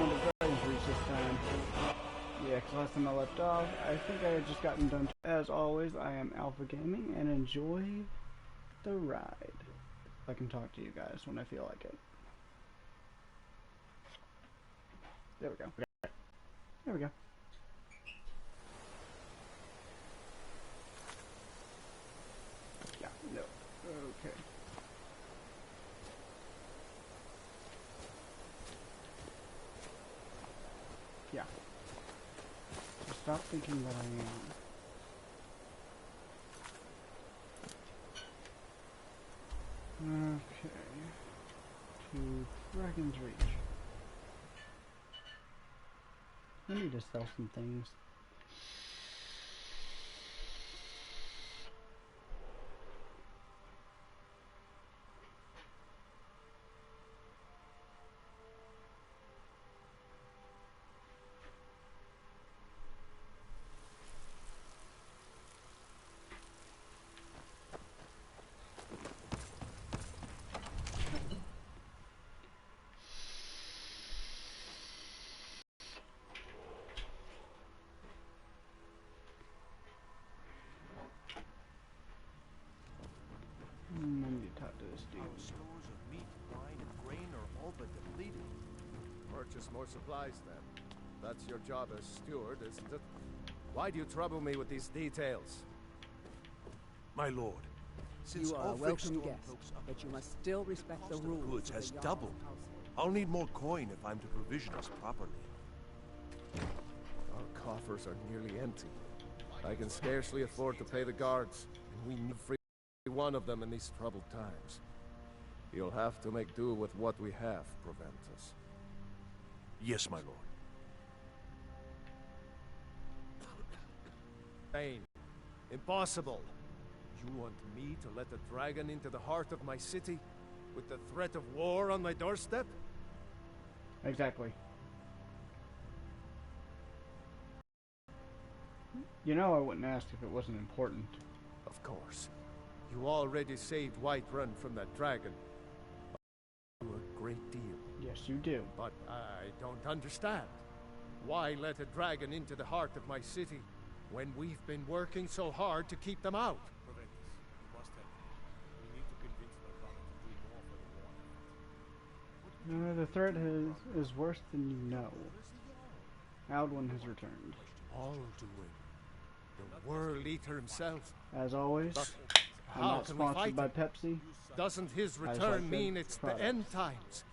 one of Dragon's Reach this time. Yeah, because last time I left off, I think I had just gotten done. As always, I am Alpha Gaming, and enjoy the ride. I can talk to you guys when I feel like it. There we go. There we go. Yeah, no. Okay. Yeah. So stop thinking that I am. Okay. To Dragon's Reach. I need to sell some things. I need to talk to this dude. Our stores of meat, wine, and grain are all but depleted. Purchase more supplies, then. That's your job as steward, isn't it? Why do you trouble me with these details? My lord, since You are a Ulfric's welcome storm guest, cloaks up, but you must still respect the cost of rules. goods of has the Jarl's doubled. household. I'll need more coin if I'm to provision us properly. Our coffers are nearly empty. I can scarcely afford to pay the guards, and we need every one of them in these troubled times. You'll have to make do with what we have, Proventus. Yes, my lord. Pain. Impossible. You want me to let a dragon into the heart of my city, with the threat of war on my doorstep? Exactly. You know I wouldn't ask if it wasn't important. Of course. You already saved Whiterun from that dragon. A great deal. Yes, you do. But I don't understand. Why let a dragon into the heart of my city when we've been working so hard to keep them out? Proventus, you must help. We need to convince my father to do more for the war. The threat is worse than you know. Aldwin has returned. All doing. The World Eater himself. As always, But I'm how not can we sponsored fight by him? Pepsi. Doesn't his I just return like mean the it's products. the end times?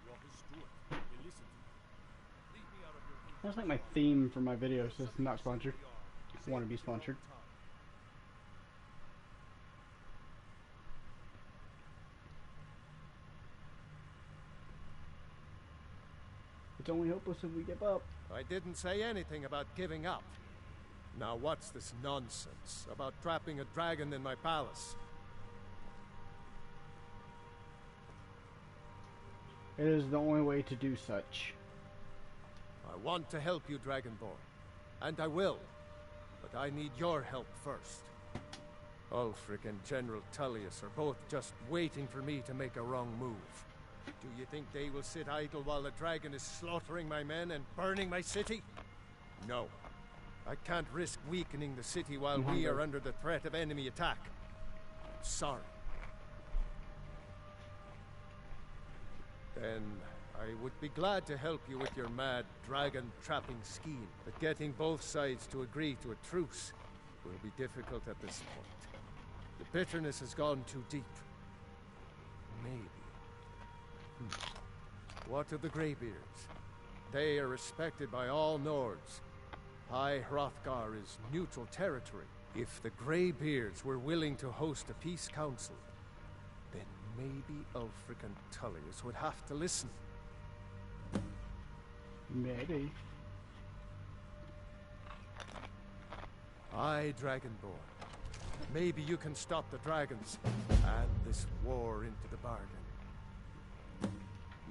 You're his steward. You listen to me. Leave me out of your kingdom. That's like my theme for my videos. It's not sponsored. I want to be sponsored. It's only hopeless if we give up. I didn't say anything about giving up. Now what's this nonsense about trapping a dragon in my palace? It is the only way to do such. I want to help you, Dragonborn. And I will. But I need your help first. Ulfric and General Tullius are both just waiting for me to make a wrong move. Do you think they will sit idle while the dragon is slaughtering my men and burning my city? No. I can't risk weakening the city while we are under the threat of enemy attack. Sorry. Then I would be glad to help you with your mad dragon trapping scheme, but getting both sides to agree to a truce will be difficult at this point. The bitterness has gone too deep. Maybe. What of the Greybeards? They are respected by all Nords. High Hrothgar is neutral territory. If the Greybeards were willing to host a peace council, then maybe Ulfric and Tullius would have to listen. Maybe. Aye, Dragonborn. Maybe you can stop the dragons and this war into the bargain.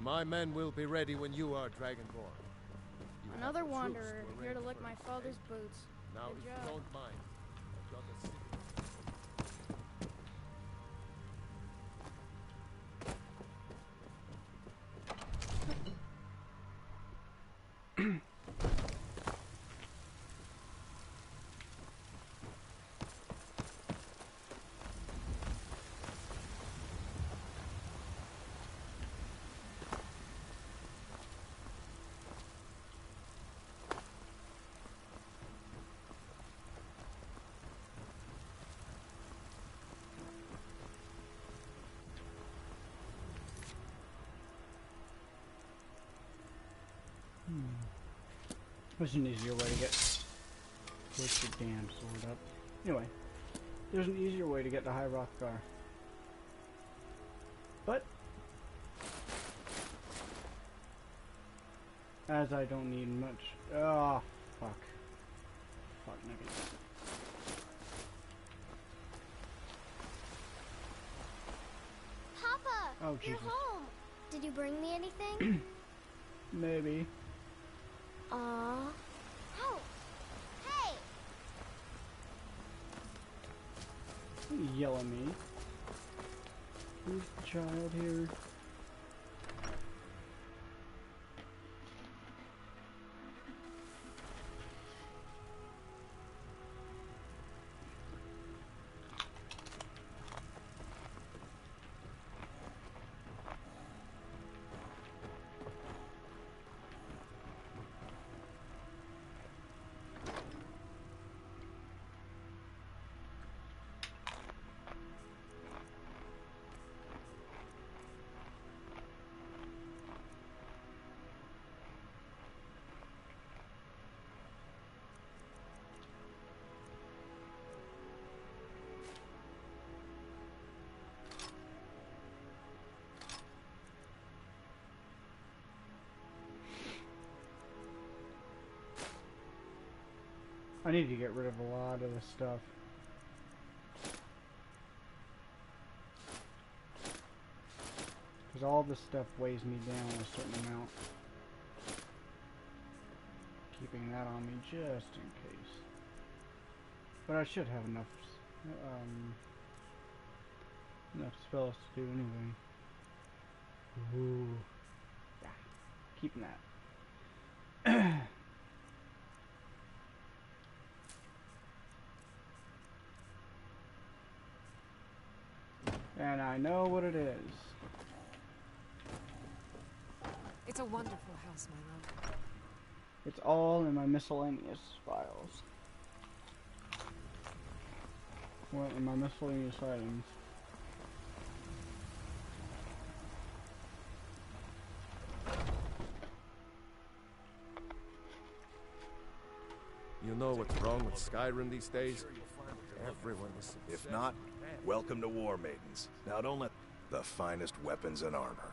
My men will be ready when you are, Dragonborn. You have Another the troops wanderer, to here to arrange lick for my it, father's eh? boots. Now, Good if you job. don't mind, I've got a city. There's an easier way to get... Put your damn sword up. Anyway, there's an easier way to get to High Rothgar. But... as I don't need much... Ah, fuck. Fuck, nuggets. Papa! Oh, Jesus. You're home! Did you bring me anything? Maybe. Aw. Oh! Hey! Don't yell at me. Who's the child here? I need to get rid of a lot of this stuff. Because all this stuff weighs me down a certain amount. Keeping that on me just in case. But I should have enough spells to do anyway. Ooh. Yeah. Keeping that. And I know what it is. It's a wonderful house, my love. It's all in my miscellaneous files. What in my miscellaneous items? You know what's wrong with Skyrim these days? Everyone is... If not, welcome to War Maidens. Now don't let the finest weapons and armor.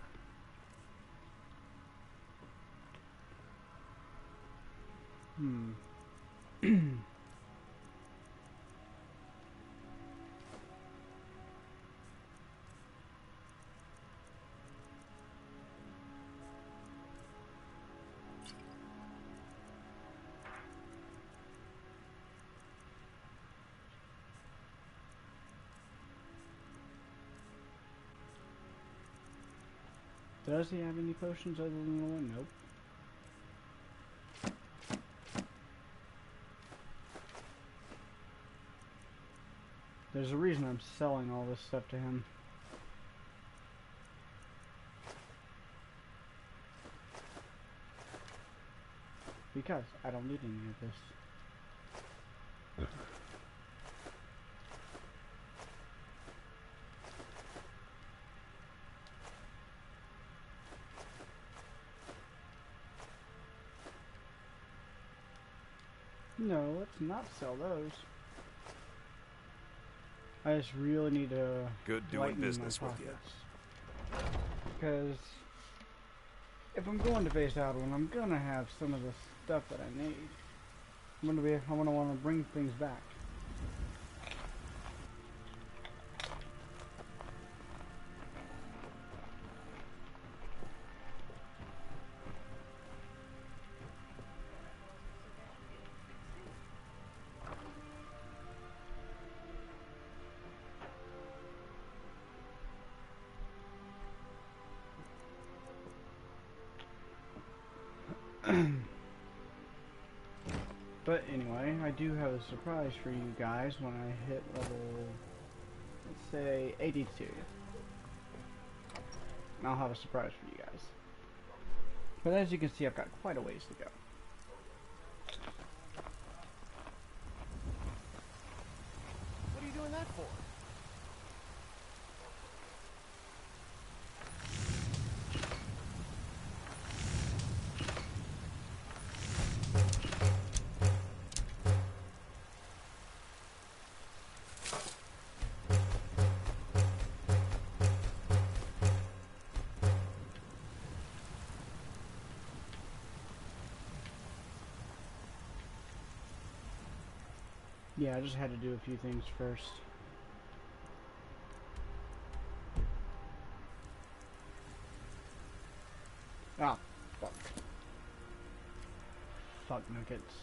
Does he have any potions other than the one? Nope. There's a reason I'm selling all this stuff to him. Because I don't need any of this. No, let's not sell those. I just really need to Good doing lighten business my with you. pockets. Because if I'm going to base out when I'm gonna have some of the stuff that I need. I'm gonna want to bring things back. But anyway, I do have a surprise for you guys when I hit level, let's say, 82. And I'll have a surprise for you guys. But as you can see, I've got quite a ways to go. What are you doing that for? Yeah, I just had to do a few things first. Ah, fuck. Fuck nuggets.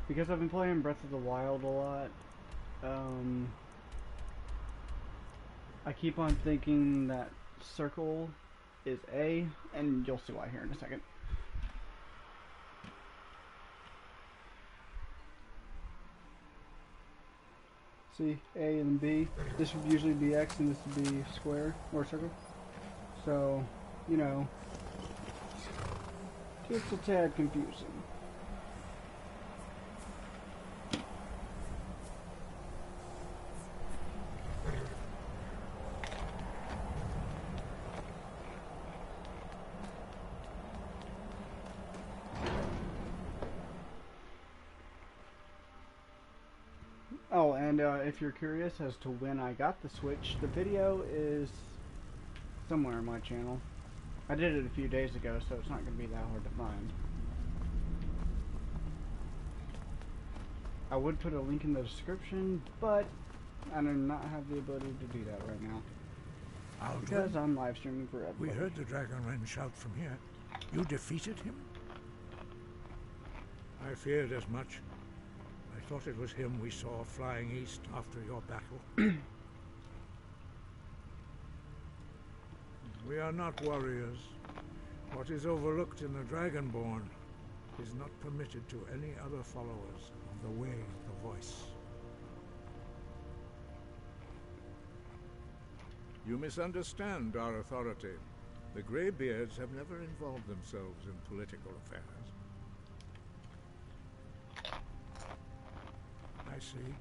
Because I've been playing Breath of the Wild a lot, I keep on thinking that circle is A, and you'll see why here in a second. See, A and B. This would usually be X and this would be square or circle. So, you know, it's a tad confusing. Oh, and if you're curious as to when I got the Switch, the video is somewhere on my channel. I did it a few days ago, so it's not going to be that hard to find. I would put a link in the description, but I do not have the ability to do that right now. Because I'm live streaming for everybody. We heard the dragon wren shout from here. You defeated him? I feared as much. I thought it was him we saw flying east after your battle. We are not warriors. What is overlooked in the Dragonborn is not permitted to any other followers of the way of the voice. You misunderstand our authority. The Greybeards have never involved themselves in political affairs. I see.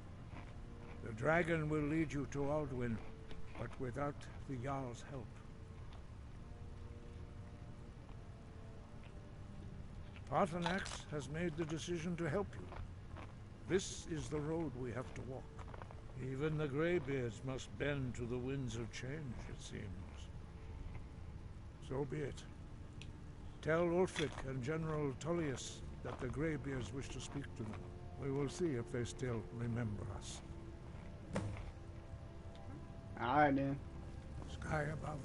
The dragon will lead you to Alduin, but without the Jarl's help. Paarthurnax has made the decision to help you. This is the road we have to walk. Even the Greybeards must bend to the winds of change, it seems. So be it. Tell Ulfric and General Tullius that the Greybeards wish to speak to them. We will see if they still remember us. Alright, then. Sky above,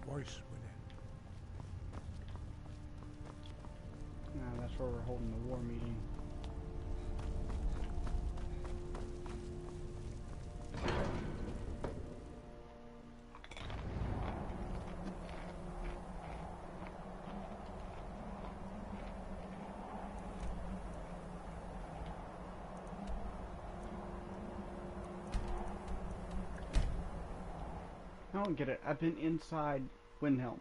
voice within. Nah, that's where we're holding the war meeting. I don't get it. I've been inside Windhelm.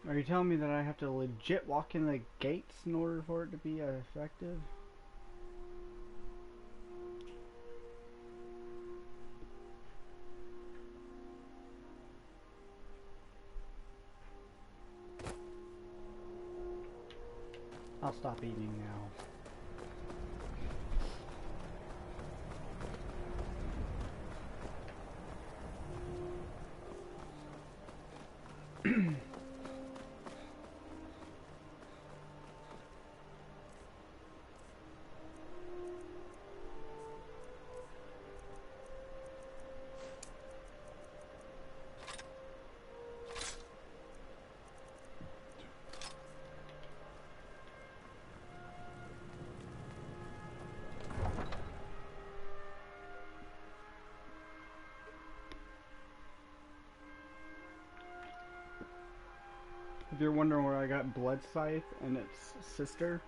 Are you telling me that I have to legit walk in the gates in order for it to be effective? I'll stop eating now. If you're wondering where I got Blood Scythe and its sister,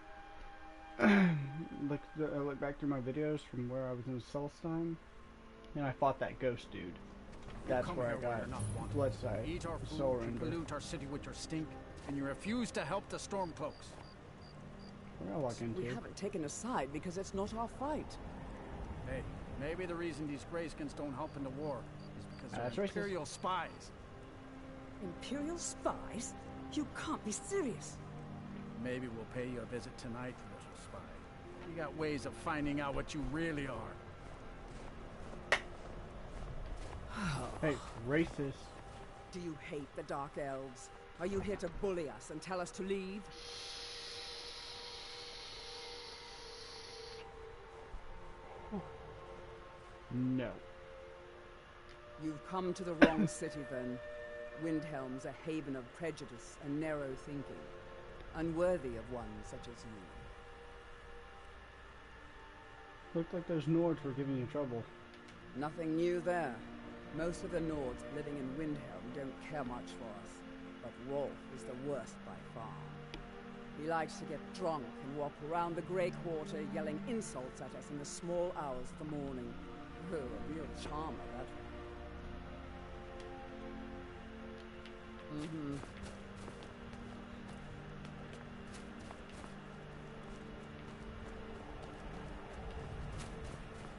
look back through my videos from where I was in Celestine, and I fought that ghost dude. That's where I got Blood Scythe. You eat our food, Soul you Render. pollute our city with your stink, and you refuse to help the Stormcloaks. Where did I walk into? We haven't taken a side because it's not our fight. Hey, maybe the reason these Greyskins don't help in the war is because That's they're racist. Imperial spies. Imperial spies? You can't be serious. Maybe we'll pay you a visit tonight, little spy. We got ways of finding out what you really are. Hey, racist. Do you hate the Dark Elves? Are you here to bully us and tell us to leave? No. You've come to the wrong city, then. Windhelm's a haven of prejudice and narrow thinking, unworthy of one such as you. Looked like those Nords were giving you trouble. Nothing new there. Most of the Nords living in Windhelm don't care much for us, but Rolf is the worst by far. He likes to get drunk and walk around the Grey Quarter yelling insults at us in the small hours of the morning. Oh, a real charmer, that one. Mm-hmm.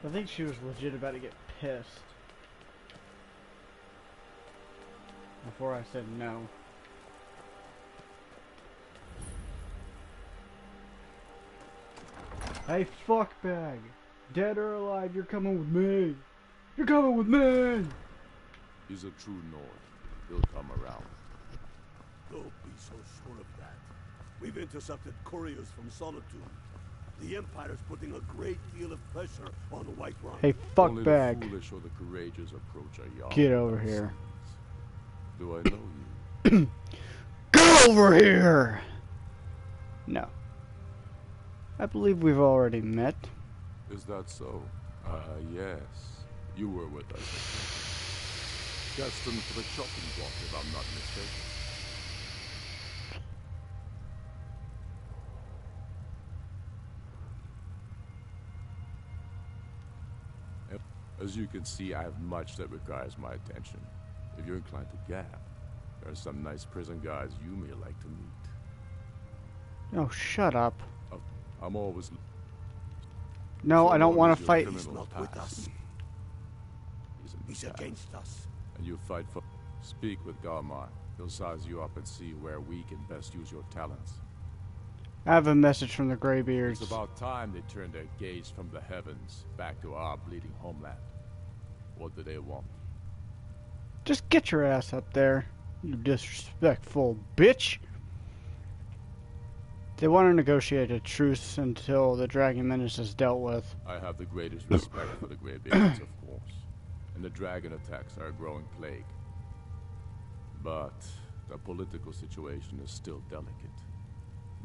I think she was legit about to get pissed. Before I said no. Hey, fuckbag! Dead or alive, you're coming with me! You're coming with me! He's a true Nord. He'll come around. Don't be so sure of that. We've intercepted couriers from Solitude. The Empire's putting a great deal of pressure on Whiterun. Hey, Only the fuckbag! foolish or the courageous approach a young. Get over here. Do I know you? Get over here! No. I believe we've already met. Is that so? Yes. You were with us. Destined for the chopping block, if I'm not mistaken. As you can see, I have much that requires my attention. If you're inclined to gab, there are some nice prison guards you may like to meet. Oh, shut up. I'm always... No, I don't want to Your fight. criminal He's not with past. us. He's He's against us. And you fight for... Speak with Galmar. He'll size you up and see where we can best use your talents. I have a message from the Greybeards. It's about time they turned their gaze from the heavens back to our bleeding homeland. What do they want? Just get your ass up there, you disrespectful bitch. They want to negotiate a truce until the Dragon Menace is dealt with. I have the greatest respect for the Greybeards, of course. And the dragon attacks are a growing plague. But the political situation is still delicate.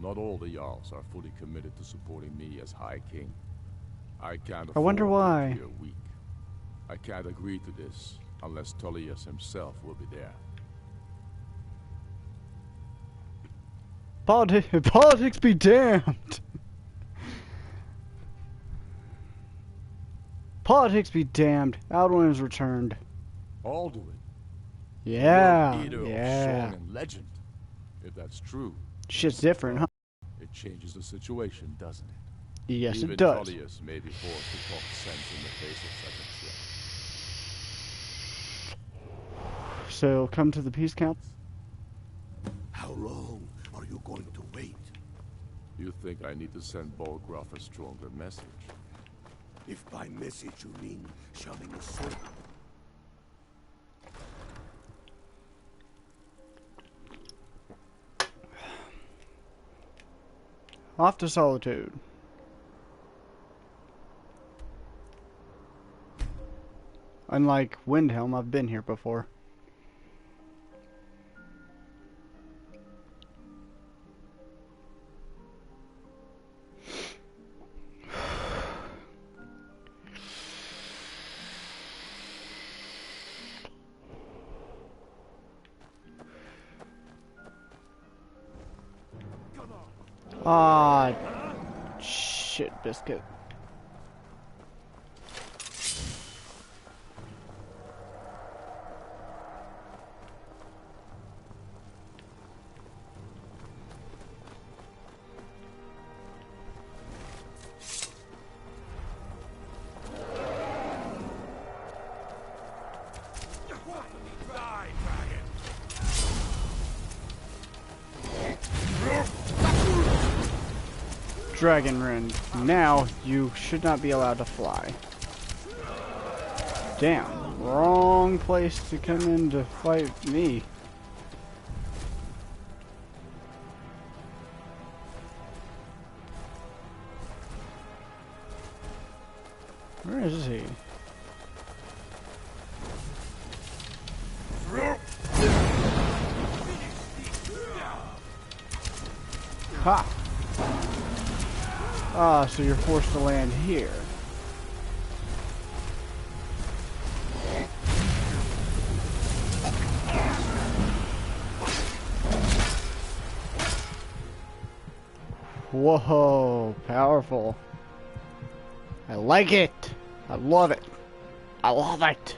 Not all the Jarls are fully committed to supporting me as High King. I can't afford I wonder why. to appear weak. I can't agree to this unless Tullius himself will be there. Politics be damned. Politics be damned. Alduin has returned. Alduin? Yeah, Leader yeah. of song and legend. If that's true, Shit's different, huh? it changes the situation, doesn't it? Yes, Even it does. Tullius may be forced to talk sense in the face of such a threat. So, come to the peace council. How long are you going to wait? You think I need to send Bolgraf a stronger message? If by message you mean shoving a sword. Off to Solitude. Unlike Windhelm, I've been here before. Ah, shit, biscuit. Dragon Rend. Now you should not be allowed to fly. Damn, wrong place to come in to fight me. Where is he? Ha! Ah, so you're forced to land here. Whoa, powerful. I like it. I love it. I love it.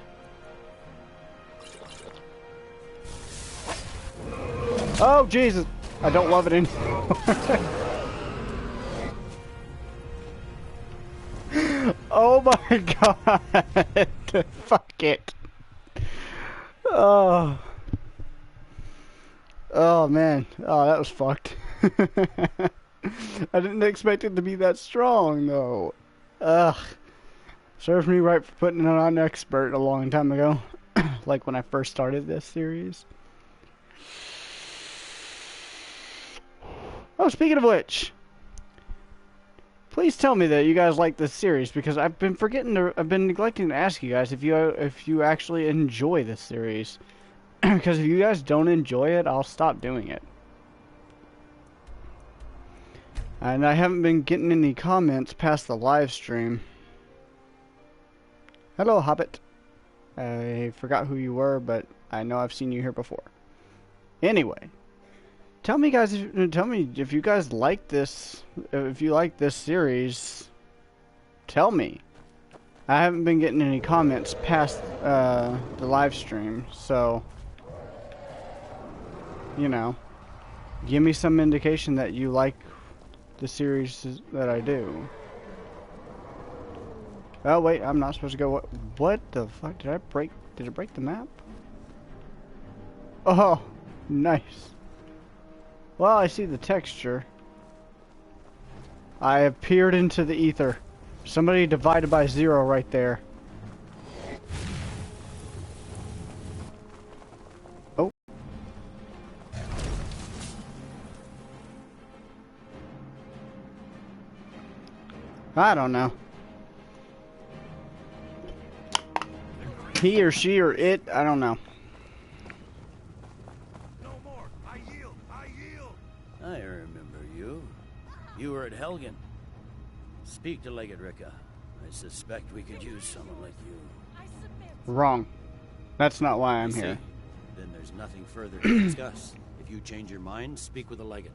Oh, Jesus. I don't love it anymore. Oh my God. Fuck it. Oh. Oh man. Oh, that was fucked. I didn't expect it to be that strong though. Ugh. Serves me right for putting it on expert a long time ago. Like when I first started this series. Oh, speaking of which, please tell me that you guys like this series, because I've been neglecting to ask you guys if you actually enjoy this series. Because if you guys don't enjoy it, I'll stop doing it. And I haven't been getting any comments past the live stream. Hello, Hobbit. I forgot who you were, but I know I've seen you here before. Anyway. Tell me if you guys like this, if you like this series, tell me. I haven't been getting any comments past the live stream, so, you know, give me some indication that you like the series that I do. Oh wait, I'm not supposed to go. What the fuck? Did it break the map? Oh, nice. Well, I see the texture. I have peered into the ether. Somebody divided by 0 right there. Oh. I don't know. He or she or it, I don't know. I remember you. You were at Helgen. Speak to Legate Ricka. I suspect we could use someone like you. Wrong. That's not why I'm You here. see? Then there's nothing further to discuss. If you change your mind, speak with the Legate.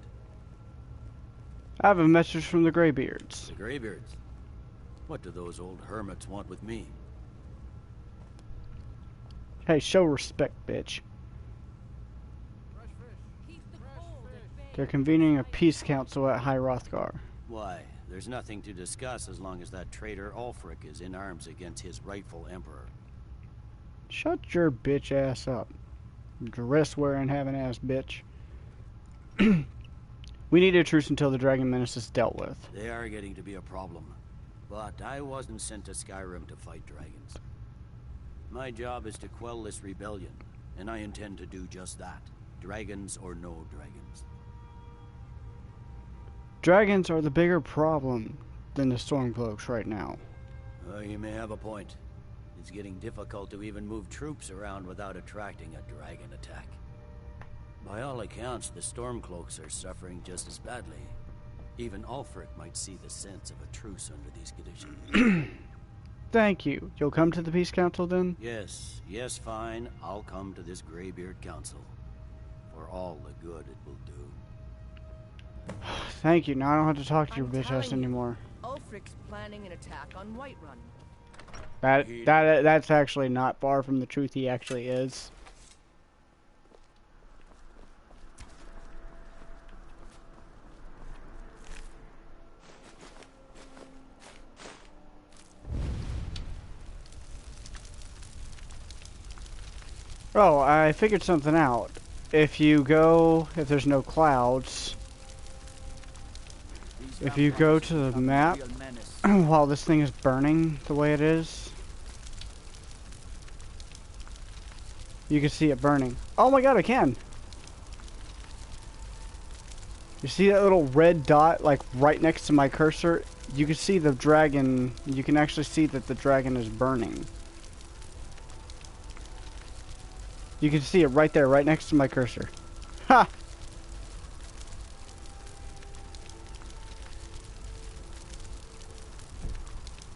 I have a message from the Greybeards. The Greybeards? What do those old hermits want with me? Hey, show respect, bitch. They're convening a peace council at High Rothgar. Why? There's nothing to discuss as long as that traitor Ulfric is in arms against his rightful emperor. Shut your bitch ass up. Dress-wearing, having-ass bitch. We need a truce until the Dragon Menace is dealt with. They are getting to be a problem. But I wasn't sent to Skyrim to fight dragons. My job is to quell this rebellion, and I intend to do just that. Dragons or no dragons. Dragons are the bigger problem than the Stormcloaks right now. You may have a point. It's getting difficult to even move troops around without attracting a dragon attack. By all accounts, the Stormcloaks are suffering just as badly. Even Ulfric might see the sense of a truce under these conditions. Thank you. You'll come to the Peace Council then? Yes, fine. I'll come to this Greybeard Council. For all the good it will do. Thank you. Now I don't have to talk to your bitch ass anymore. Ulfric's planning an attack on Whiterun. That's actually not far from the truth. He actually is. Oh, I figured something out. If there's no clouds, if you go to the map while this thing is burning the way it is, you can see it burning. Oh my god, I can! You see that little red dot, like, right next to my cursor? You can see the dragon, you can actually see that the dragon is burning. You can see it right there, right next to my cursor. Ha!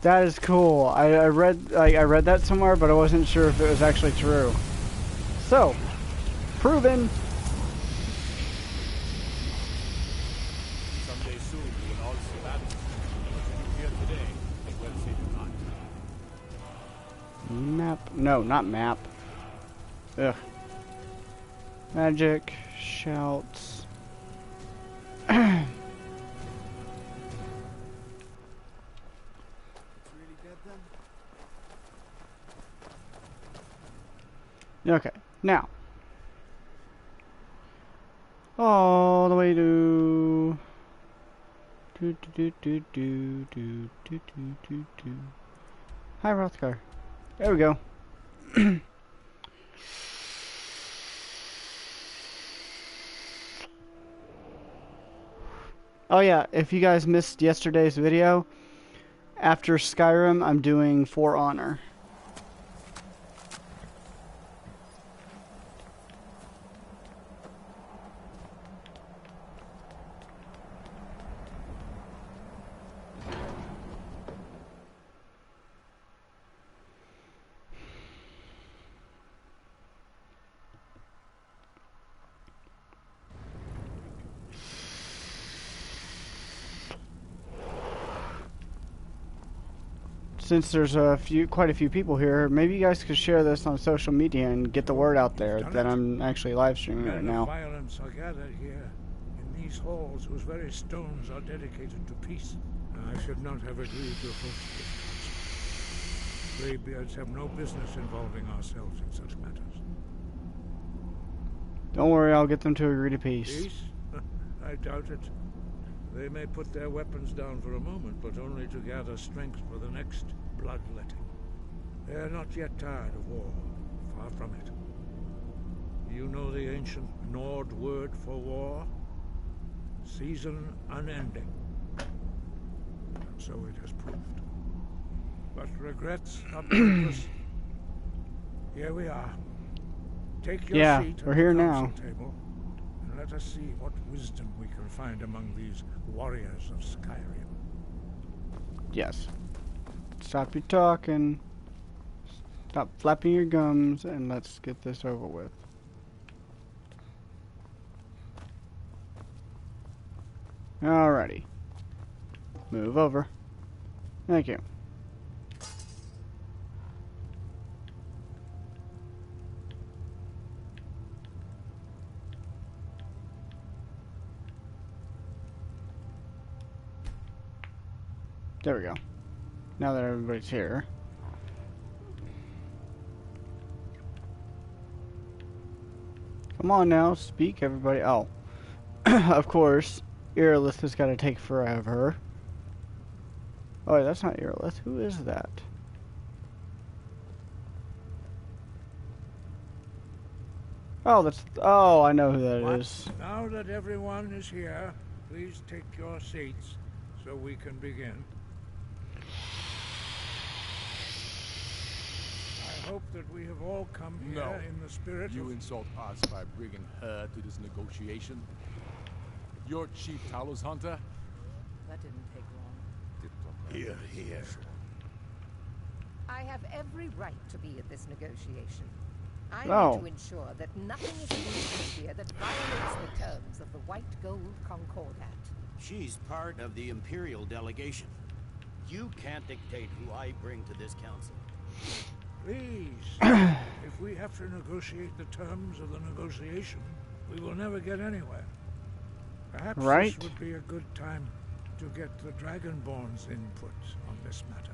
That is cool. I read that somewhere, but I wasn't sure if it was actually true. So, proven. Someday soon we will all see that. What you hear today, it will see tonight. Map? No, not map. Ugh. Magic, shouts. Okay, now. All the way to... Hi, Rothgar. There we go. Oh yeah, if you guys missed yesterday's video, after Skyrim, I'm doing For Honor. Since there's quite a few people here, maybe you guys could share this on social media and get the word out there that I'm actually live streaming right now. Violence are gathered here in these halls whose very stones are dedicated to peace. I should not have agreed to host this council. Greybeards have no business involving ourselves in such matters. Don't worry, I'll get them to agree to peace. Peace? I doubt it. They may put their weapons down for a moment, but only to gather strength for the next bloodletting. They are not yet tired of war. Far from it. You know the ancient Nord word for war? Season unending. And so it has proved. But regrets are pointless. Here we are. Take your seat we're at here the now. council table, and let us see what wisdom we can find among these warriors of Skyrim. Yes. Stop your talking. Stop flapping your gums, and let's get this over with. Alrighty. Move over. Thank you. There we go. Now that everybody's here. Come on now, speak everybody. Oh. Of course, Irilith has got to take forever. Oh, wait, that's not Irilith. Who is that? Oh, that's... Oh, I know who that is. Now that everyone is here, please take your seats so we can begin. I hope that we have all come here in the spirit You of... insult us by bringing her to this negotiation? You're Chief Talos Hunter? That didn't take long. Here, here. I have every right to be at this negotiation. I Oh. need to ensure that nothing is used here that violates the terms of the White Gold Concordat. She's part of the Imperial delegation. You can't dictate who I bring to this council. Please, if we have to negotiate the terms of the negotiation, we will never get anywhere. Perhaps Right? this would be a good time to get the Dragonborn's input on this matter.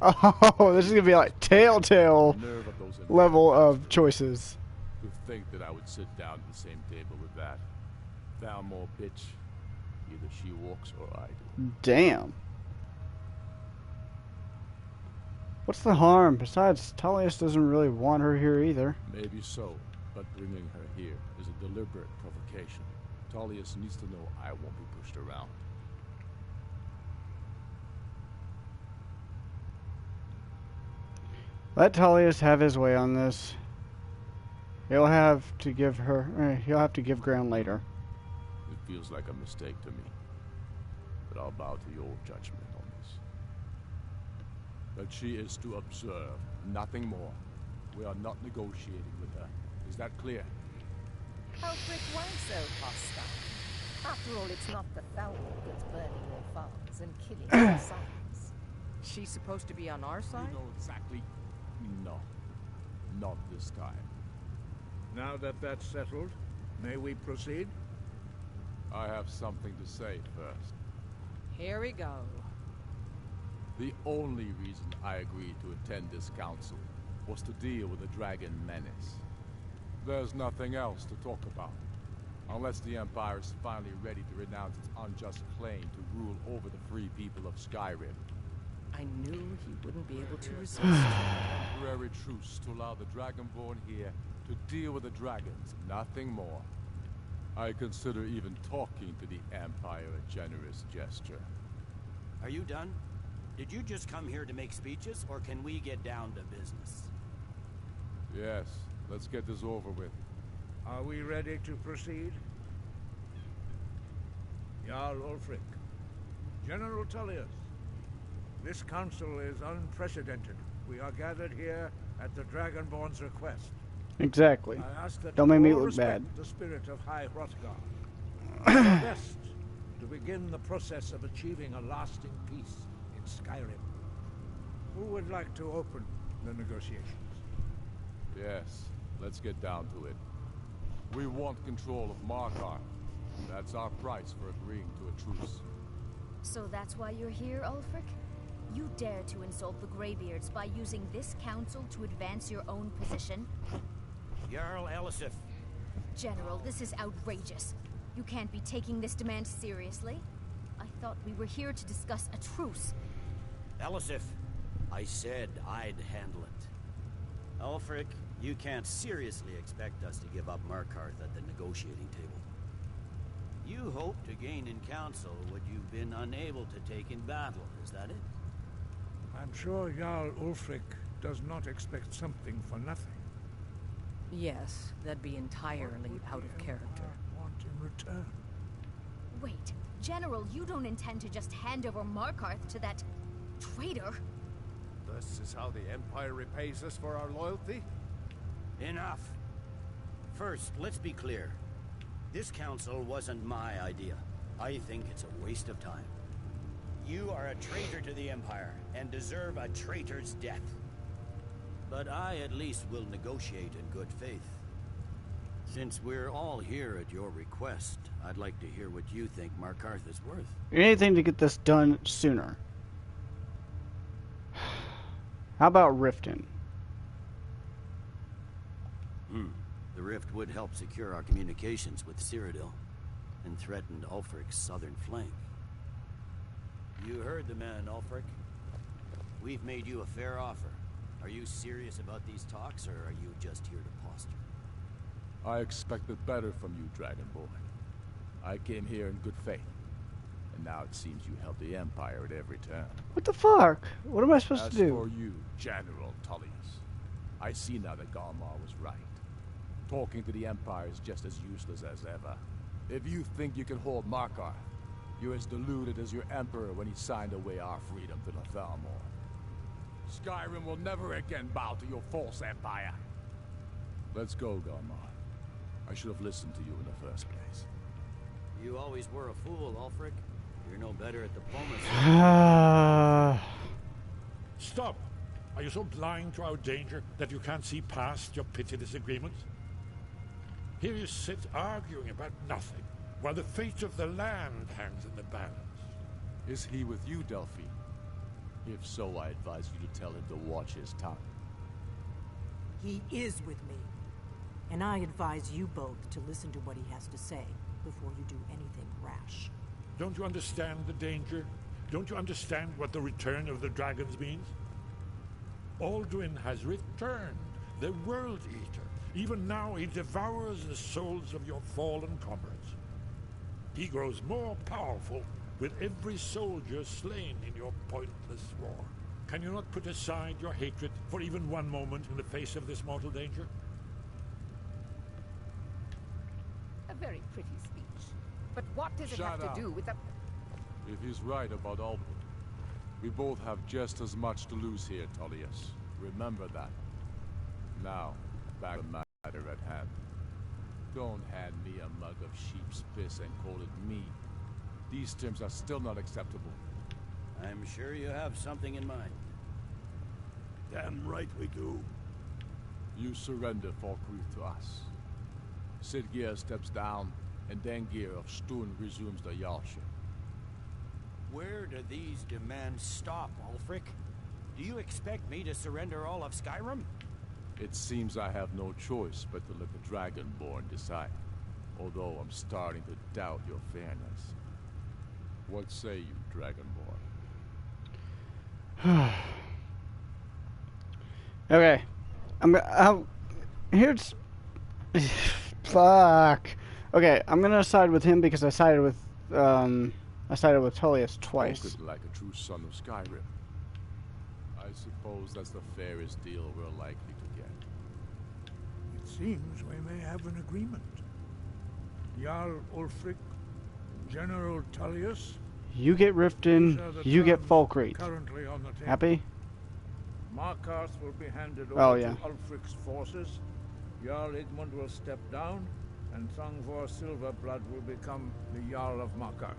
Oh, this is gonna be like Telltale Nerve of those level of choices. To think that I would sit down at the same table with that. Valmore bitch. Either she walks or I do. Damn. What's the harm? Besides, Tullius doesn't really want her here either. Maybe so, but bringing her here is a deliberate provocation. Tullius needs to know I won't be pushed around. Let Tullius have his way on this. He'll have to give ground later. It feels like a mistake to me, but I'll bow to your judgment on this. But she is to observe, nothing more. We are not negotiating with her. Is that clear? Alfred, why so hostile? After all, it's not the foul that's burning your farms and killing your sons. She's supposed to be on our side? You know exactly. No, not this time. Now that that's settled, may we proceed? I have something to say first. Here we go. The only reason I agreed to attend this council was to deal with the dragon menace. There's nothing else to talk about. Unless the Empire is finally ready to renounce its unjust claim to rule over the free people of Skyrim. I knew he wouldn't be able to resist. Temporary truce to allow the Dragonborn here to deal with the dragons, nothing more. I consider even talking to the Empire a generous gesture. Are you done? Did you just come here to make speeches, or can we get down to business? Yes, let's get this over with. Are we ready to proceed? Jarl Ulfric, General Tullius, this council is unprecedented. We are gathered here at the Dragonborn's request. Exactly. I ask that Don't make me all look respect bad. the spirit of High Hrothgar. Do our best to begin the process of achieving a lasting peace in Skyrim. Who would like to open the negotiations? Yes, let's get down to it. We want control of Markarth. That's our price for agreeing to a truce. So that's why you're here, Ulfric? You dare to insult the Greybeards by using this council to advance your own position? Jarl Elisif. General, this is outrageous. You can't be taking this demand seriously. I thought we were here to discuss a truce. Elisif, I said I'd handle it. Ulfric, you can't seriously expect us to give up Markarth at the negotiating table. You hope to gain in council what you've been unable to take in battle, is that it? I'm sure Jarl Ulfric does not expect something for nothing. Yes, that'd be entirely out of character. Want in return? Wait, General, you don't intend to just hand over Markarth to that traitor? This is how the Empire repays us for our loyalty? Enough. First, let's be clear. This council wasn't my idea. I think it's a waste of time. You are a traitor to the Empire, and deserve a traitor's death. But I at least will negotiate in good faith. Since we're all here at your request, I'd like to hear what you think Markarth is worth. Anything to get this done sooner. How about Riften? The rift would help secure our communications with Cyrodiil, and threatened Ulfric's southern flank. You heard the man, Ulfric. We've made you a fair offer. Are you serious about these talks, or are you just here to posture? I expected better from you, Dragonborn. I came here in good faith. And now it seems you help the Empire at every turn. What the fuck? What am I supposed to do? As for you, General Tullius, I see now that Garmar was right. Talking to the Empire is just as useless as ever. If you think you can hold Markarth, you're as deluded as your Emperor when he signed away our freedom to the Thalmor. Skyrim will never again bow to your false empire. Let's go, Garmar. I should have listened to you in the first place. You always were a fool, Ulfric. You're no better at diplomacy. Stop! Are you so blind to our danger that you can't see past your petty disagreements? Here you sit arguing about nothing, while the fate of the land hangs in the balance. Is he with you, Delphine? If so, I advise you to tell him to watch his tongue. He is with me. And I advise you both to listen to what he has to say before you do anything rash. Don't you understand the danger? Don't you understand what the return of the dragons means? Alduin has returned, the World Eater. Even now he devours the souls of your fallen comrades. He grows more powerful with every soldier slain in your pointless war. Can you not put aside your hatred for even one moment in the face of this mortal danger? A very pretty speech. But what does it Shut have up. to do with the... If he's right about Alduin, we both have just as much to lose here, Tullius. Remember that. Now, back to the matter at hand. Don't hand me a mug of sheep's piss and call it mead. These terms are still not acceptable. I'm sure you have something in mind. Damn right we do. You surrender Falkreath to us. Sidgeir steps down, and Dengir of Stun resumes the Jarlship. Where do these demands stop, Ulfric? Do you expect me to surrender all of Skyrim? It seems I have no choice but to let the Dragonborn decide. Although I'm starting to doubt your fairness. What say you, Dragonborn? Okay. Here's... Fuck. Okay, I'm gonna side with him because I sided with Tullius twice. Spoken like a true son of Skyrim. I suppose that's the fairest deal we're likely to get. It seems we may have an agreement. Jarl Ulfric, General Tullius. You get Riften, you get Falkreath. Currently on the table. Happy? Markarth will be handed Oh, over yeah. to Ulfric's forces. Jarl Igmund will step down, and Thongvor Silverblood will become the Jarl of Markarth.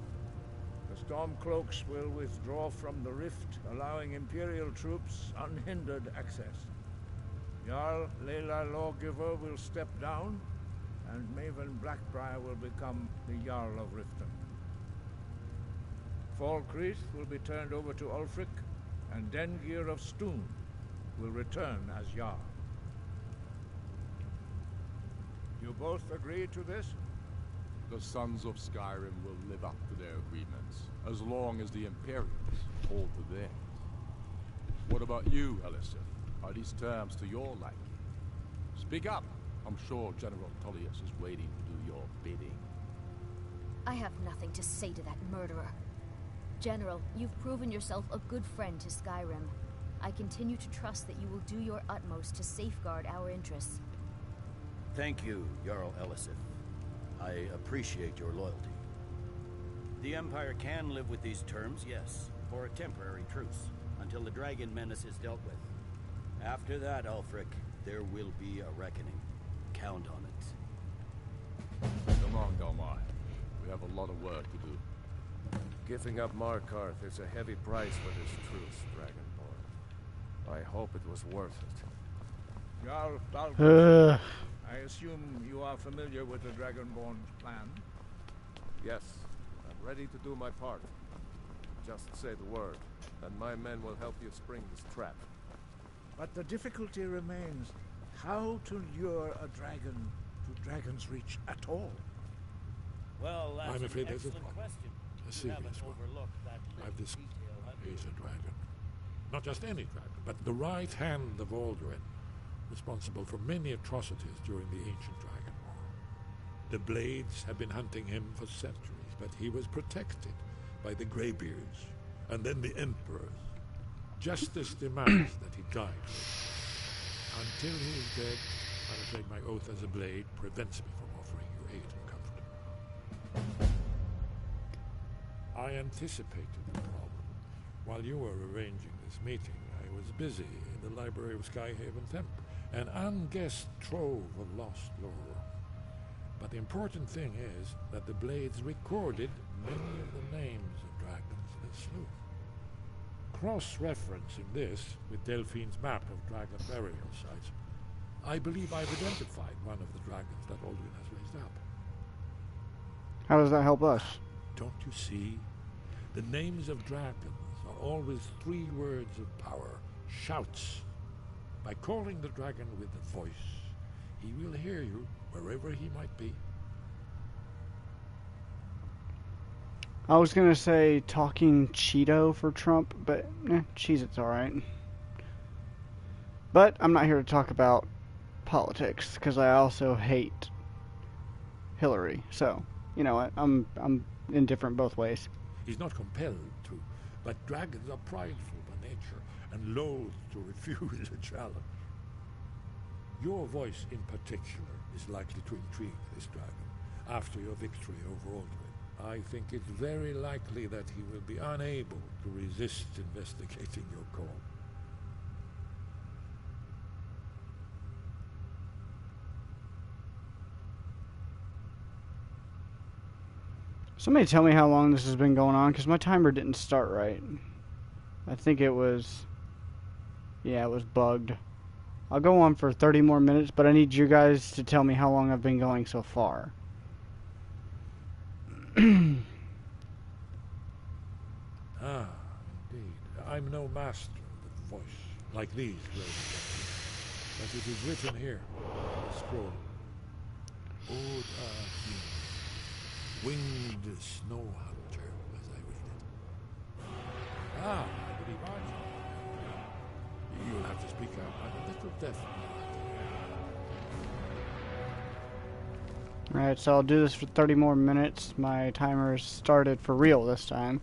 The Stormcloaks will withdraw from the rift, allowing Imperial troops unhindered access. Jarl Layla Lawgiver will step down, and Maven Blackbriar will become the Jarl of Riften. Falkreath will be turned over to Ulfric, and Dengir of Stun will return as Jarl. You both agree to this? The Sons of Skyrim will live up to their agreements, as long as the Imperials hold to theirs. What about you, Elisif? Are these terms to your liking? Speak up! I'm sure General Tullius is waiting to do your bidding. I have nothing to say to that murderer. General, you've proven yourself a good friend to Skyrim. I continue to trust that you will do your utmost to safeguard our interests. Thank you, Jarl Elisif. I appreciate your loyalty. The Empire can live with these terms, yes, for a temporary truce, until the dragon menace is dealt with. After that, Ulfric, there will be a reckoning. Count on it. Come on, Galmar. We have a lot of work to do. Giving up Markarth is a heavy price for this truce, Dragonborn. I hope it was worth it. Jarl Balgruuf, I assume you are familiar with the Dragonborn's plan? Yes, I'm ready to do my part. Just say the word, and my men will help you spring this trap. But the difficulty remains how to lure a dragon to Dragonsreach at all. Well, that's I'm afraid an there's a excellent problem. question. A You serious haven't one. overlooked that I've little discovered detail, have you? he's a dragon. Not just any dragon, but the right hand of Alduin, responsible for many atrocities during the ancient Dragon War. The Blades have been hunting him for centuries, but he was protected by the Greybeards, and then the Emperors. Justice demands that he die. Until he is dead, I'm afraid my oath as a Blade prevents me from offering you aid and comfort. I anticipated the problem. While you were arranging this meeting, I was busy in the library of Skyhaven Temple, an unguessed trove of lost lore. But the important thing is that the Blades recorded many of the names of dragons they slew. Cross-referencing this with Delphine's map of dragon burial sites, I believe I've identified one of the dragons that Alduin has raised up. How does that help us? Don't you see? The names of dragons are always 3 words of power, shouts. By calling the dragon with a voice, he will hear you wherever he might be. I was gonna say talking Cheeto for Trump, but Cheez-It's alright. But I'm not here to talk about politics, because I also hate Hillary. So, you know what? I'm indifferent both ways. He's not compelled to, but dragons are prideful by nature and loath to refuse a challenge. Your voice in particular is likely to intrigue this dragon after your victory over Aldrin. I think it's very likely that he will be unable to resist investigating your call. Somebody tell me how long this has been going on, because my timer didn't start right. I think it was... yeah, it was bugged. I'll go on for 30 more minutes, but I need you guys to tell me how long I've been going so far. Indeed. I'm no master of the voice, like these ravens, but it is written here on the scroll. Old winged snow hunter, as I read it. I believe you'll have to speak out. I'm a little deaf. Alright, so I'll do this for 30 more minutes. My timer's started for real this time.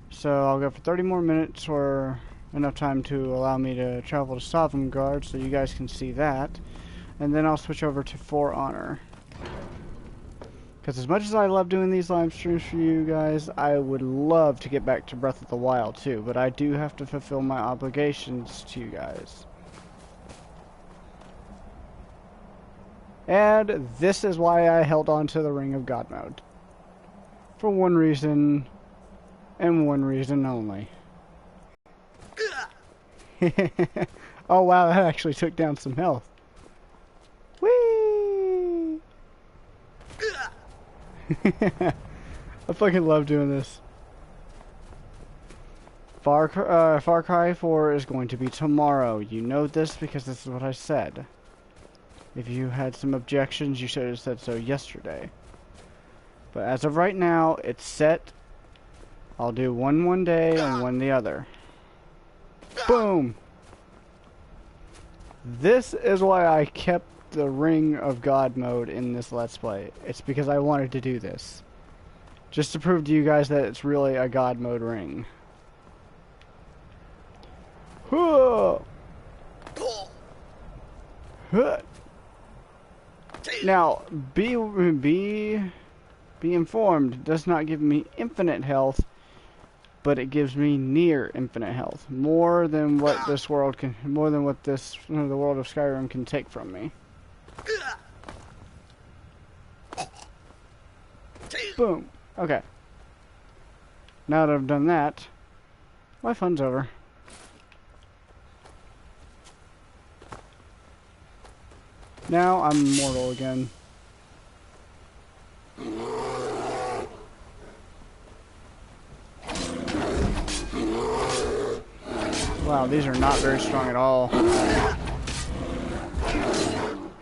So I'll go for 30 more minutes, or enough time to allow me to travel to Sovngarde so you guys can see that. And then I'll switch over to For Honor. Because as much as I love doing these live streams for you guys, I would love to get back to Breath of the Wild too, but I do have to fulfill my obligations to you guys. And this is why I held on to the Ring of God mode. For one reason, and one reason only. Oh wow, that actually took down some health. Whee! I fucking love doing this. Far Cry 4 is going to be tomorrow. You know this because this is what I said. If you had some objections, you should have said so yesterday. But as of right now, it's set. I'll do one day and one the other. Boom! This is why I kept the Ring of God mode in this Let's Play. It's because I wanted to do this. Just to prove to you guys that it's really a God mode ring. Now, be informed, does not give me infinite health, but it gives me near infinite health. More than what this world can, more than what this, the world of Skyrim can take from me. Boom. Okay. Now that I've done that, my fun's over. Now I'm immortal again. Wow, these are not very strong at all. You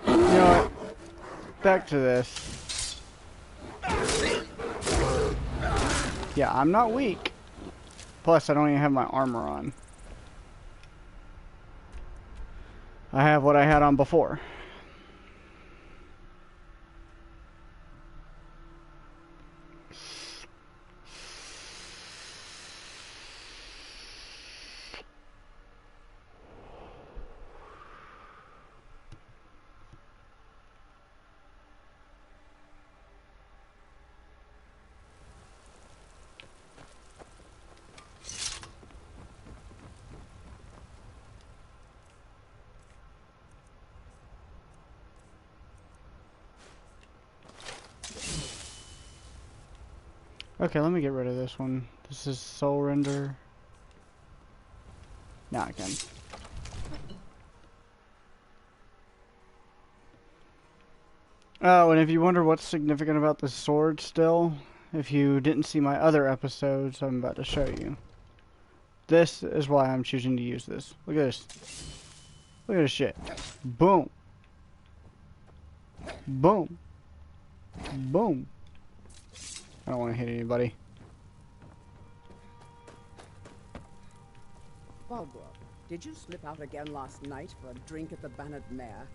know what? Back to this. Yeah, I'm not weak. Plus, I don't even have my armor on. I have what I had on before. Okay, let me get rid of this one. This is soul render. Now I can. Oh, and if you wonder what's significant about this sword still, if you didn't see my other episodes, I'm about to show you. This is why I'm choosing to use this. Look at this. Look at this shit. Boom. Boom. Boom. I don't want to hit anybody. Baldur, did you slip out again last night for a drink at the Bannered Mare?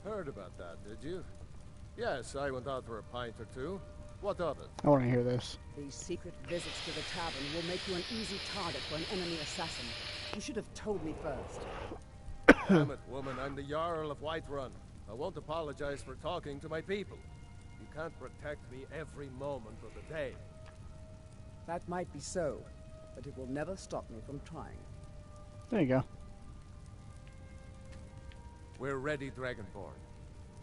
Heard about that, did you? Yes, I went out for a pint or two. What of it? I want to hear this. These secret visits to the tavern will make you an easy target for an enemy assassin. You should have told me first. Damn it, woman, I'm the Jarl of Whiterun. I won't apologize for talking to my people. You can't protect me every moment of the day. That might be so, but it will never stop me from trying. There you go. We're ready, Dragonborn.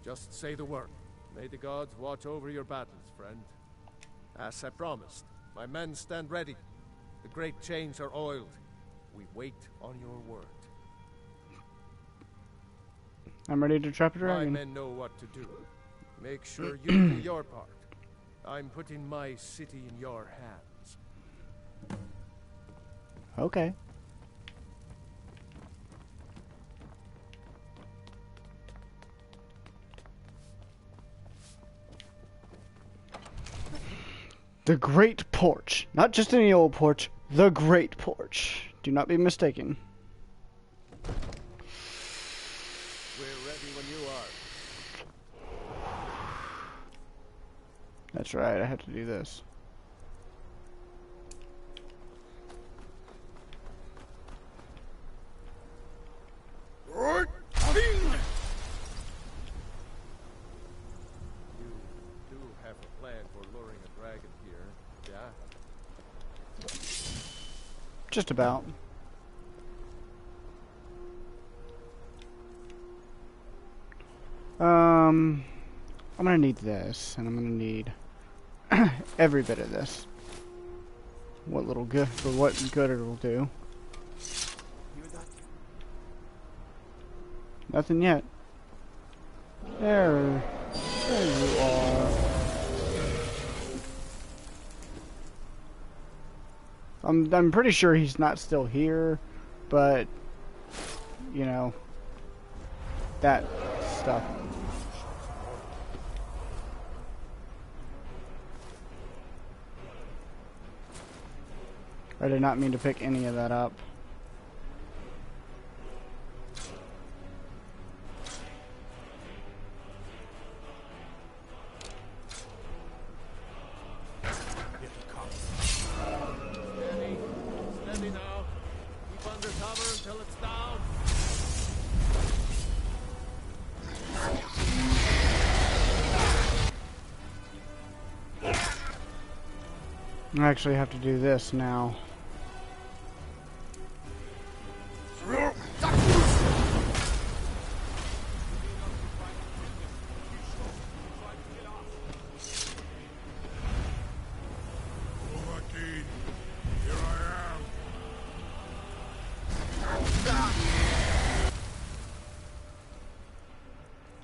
Just say the word. May the gods watch over your battles, friend. As I promised, my men stand ready. The great chains are oiled. We wait on your word. I'm ready to trap a dragon. My men know what to do. Make sure you do your part. I'm putting my city in your hands. Okay. The Great Porch. Not just any old porch. The Great Porch. Do not be mistaken. We're ready when you are. That's right, I have to do this. You do have a plan for luring a dragon here, yeah? Just about. I'm gonna need this, and I'm gonna need every bit of this. What little good, for what good it'll do. Nothing yet. There you are. I'm pretty sure he's not still here, but you know, that stuff. I did not mean to pick any of that up. Steady now. Keep under cover until it's down. I actually have to do this now.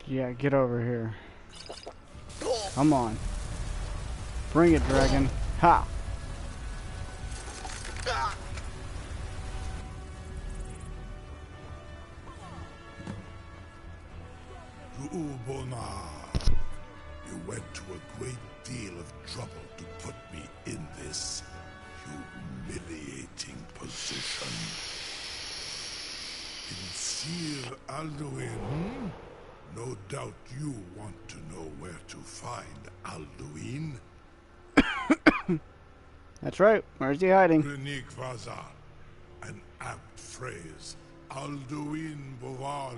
Yeah, get over here. Come on. Bring it, dragon. Ha! You went to a great deal of trouble to put me in this humiliating position. Sincere Alduin, no doubt you want to know where to find Alduin. That's right. Where's he hiding? Renik Vazar, an apt phrase. Alduin Boval.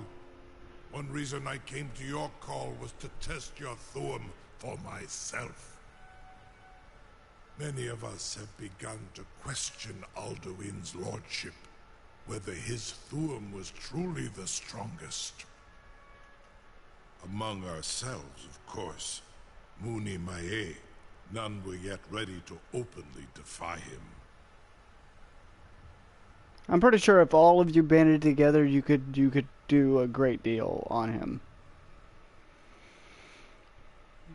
One reason I came to your call was to test your Thuum for myself. Many of us have begun to question Alduin's lordship, whether his Thuum was truly the strongest. Among ourselves, of course, Muni Mae, none were yet ready to openly defy him. I'm pretty sure if all of you banded together, you could do a great deal on him.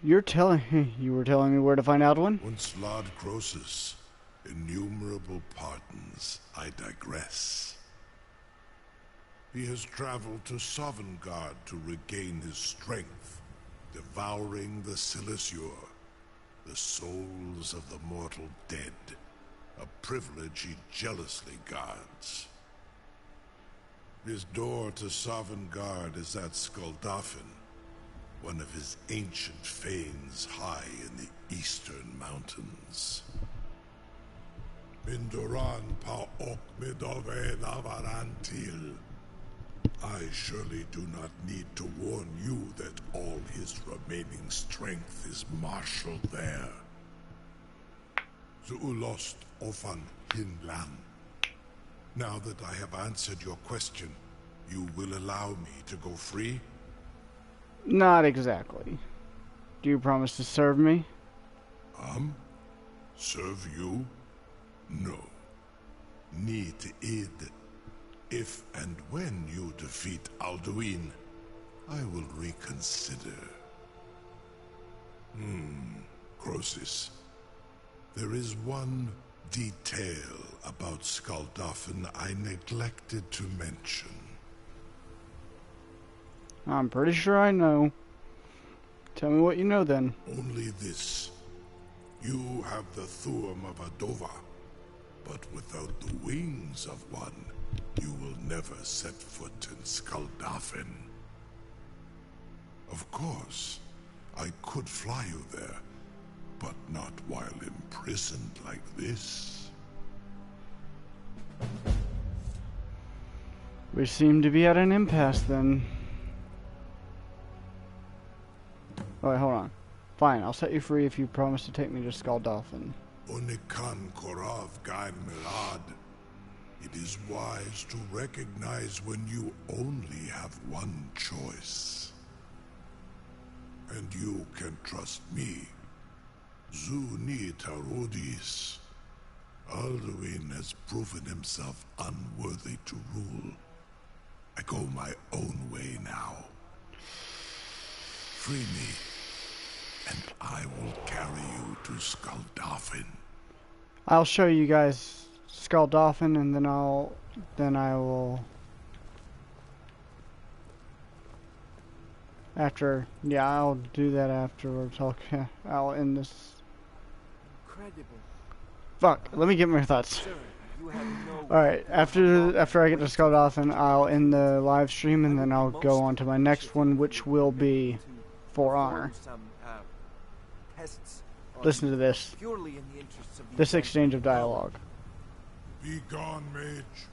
You were telling me where to find Alduin? Once Lord Croesus, innumerable pardons, I digress. He has traveled to Sovngarde to regain his strength, devouring the Silesure, the souls of the mortal dead, a privilege he jealously guards. His door to Sovngarde is at Skuldafn, one of his ancient fanes high in the eastern mountains. Mindoran pa ok midove navarantil. I surely do not need to warn you that all his remaining strength is marshaled there. Zuulost ofan hinlan. Now that I have answered your question, you will allow me to go free? Not exactly. Do you promise to serve me? Serve you? No. Need id. If and when you defeat Alduin, I will reconsider. Croesus. There is one detail about Skuldafn I neglected to mention. I'm pretty sure I know. Tell me what you know then. Only this. You have the Thuum of Adova, but without the wings of one, you will never set foot in Skuldafn. Of course, I could fly you there, but not while imprisoned like this. We seem to be at an impasse then. Oh, wait, hold on. Fine, I'll set you free if you promise to take me to Skuldafn. Onikan Korav Gain Milad. It is wise to recognize when you only have one choice. And you can trust me. Zuni Tarodis. Alduin has proven himself unworthy to rule. I go my own way now. Free me, and I will carry you to Skuldafn. I'll show you guys Skuldafn, and then I will. I'll do that afterwards. I'll end this. Incredible. Fuck, let me get my thoughts. Sir, you have no Alright, after I get to Skuldafn, I'll end the live stream, and then I'll go on to my next one, which will be For Honor. Listen to this. This exchange of dialogue. Be gone, mage.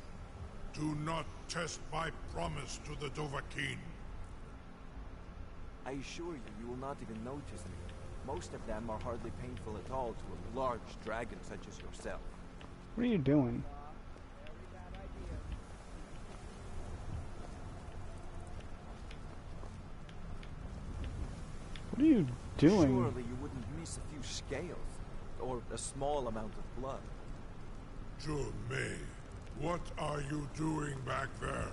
Do not test my promise to the Dovahkiin. I assure you, you will not even notice me. Most of them are hardly painful at all to a large dragon such as yourself. What are you doing? What are you doing? Surely you wouldn't miss a few scales, or a small amount of blood. Jumei, what are you doing back there?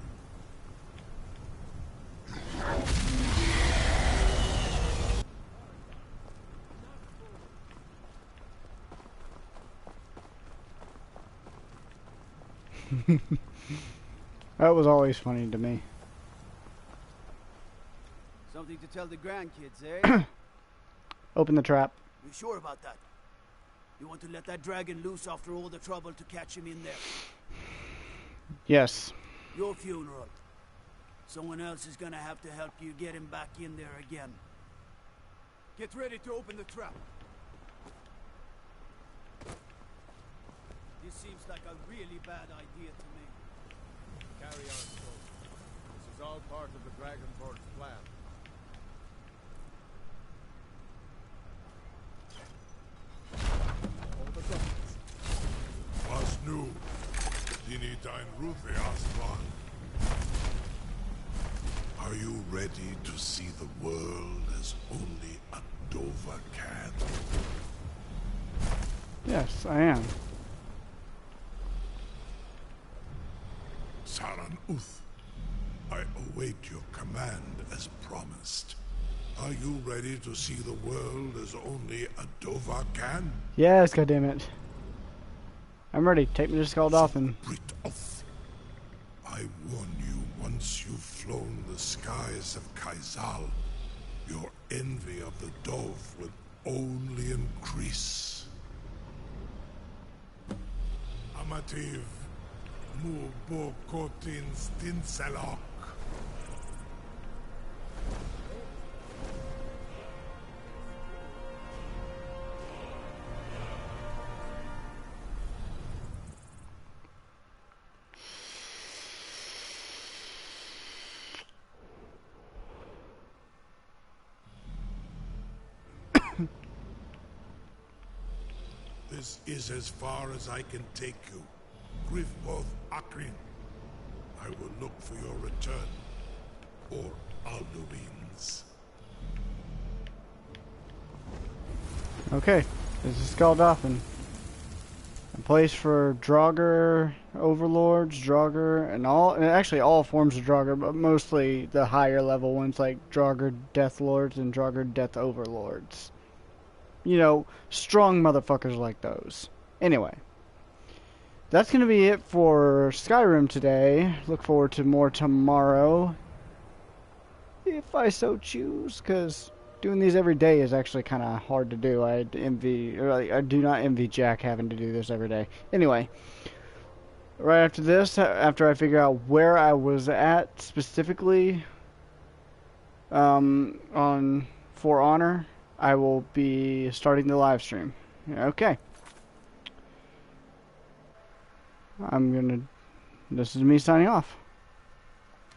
That was always funny to me. Something to tell the grandkids, eh? Open the trap. You sure about that? You want to let that dragon loose after all the trouble to catch him in there? Yes. Your funeral. Someone else is gonna have to help you get him back in there again. Get ready to open the trap. This seems like a really bad idea to me. Carry on, soldier. This is all part of the Dragonborn's plan. Was nu, dini dein Rufe Aslan. Are you ready to see the world as only a Dova can? Yes, I am. Saran Uth, I await your command as promised. Are you ready to see the world as only a Dova can? Yes, goddammit. I'm ready. Take me to Skuldafn. I warn you, once you've flown the skies of Kaizal, your envy of the dove will only increase. Amativ, Mubo Kotin Stinselok. This is as far as I can take you. Griffboth Akrin. I will look for your return. Or Alduin's. Okay, this is Skaldothan. A place for Draugr overlords, Draugr, and actually all forms of Draugr, but mostly the higher level ones like Draugr Death Lords and Draugr Death Overlords. You know, strong motherfuckers like those. Anyway, that's going to be it for Skyrim today. Look forward to more tomorrow, if I so choose, because doing these every day is actually kind of hard to do. I do not envy Jack having to do this every day. Anyway, right after this, after I figure out where I was at specifically on For Honor, I will be starting the live stream. Okay. This is me signing off.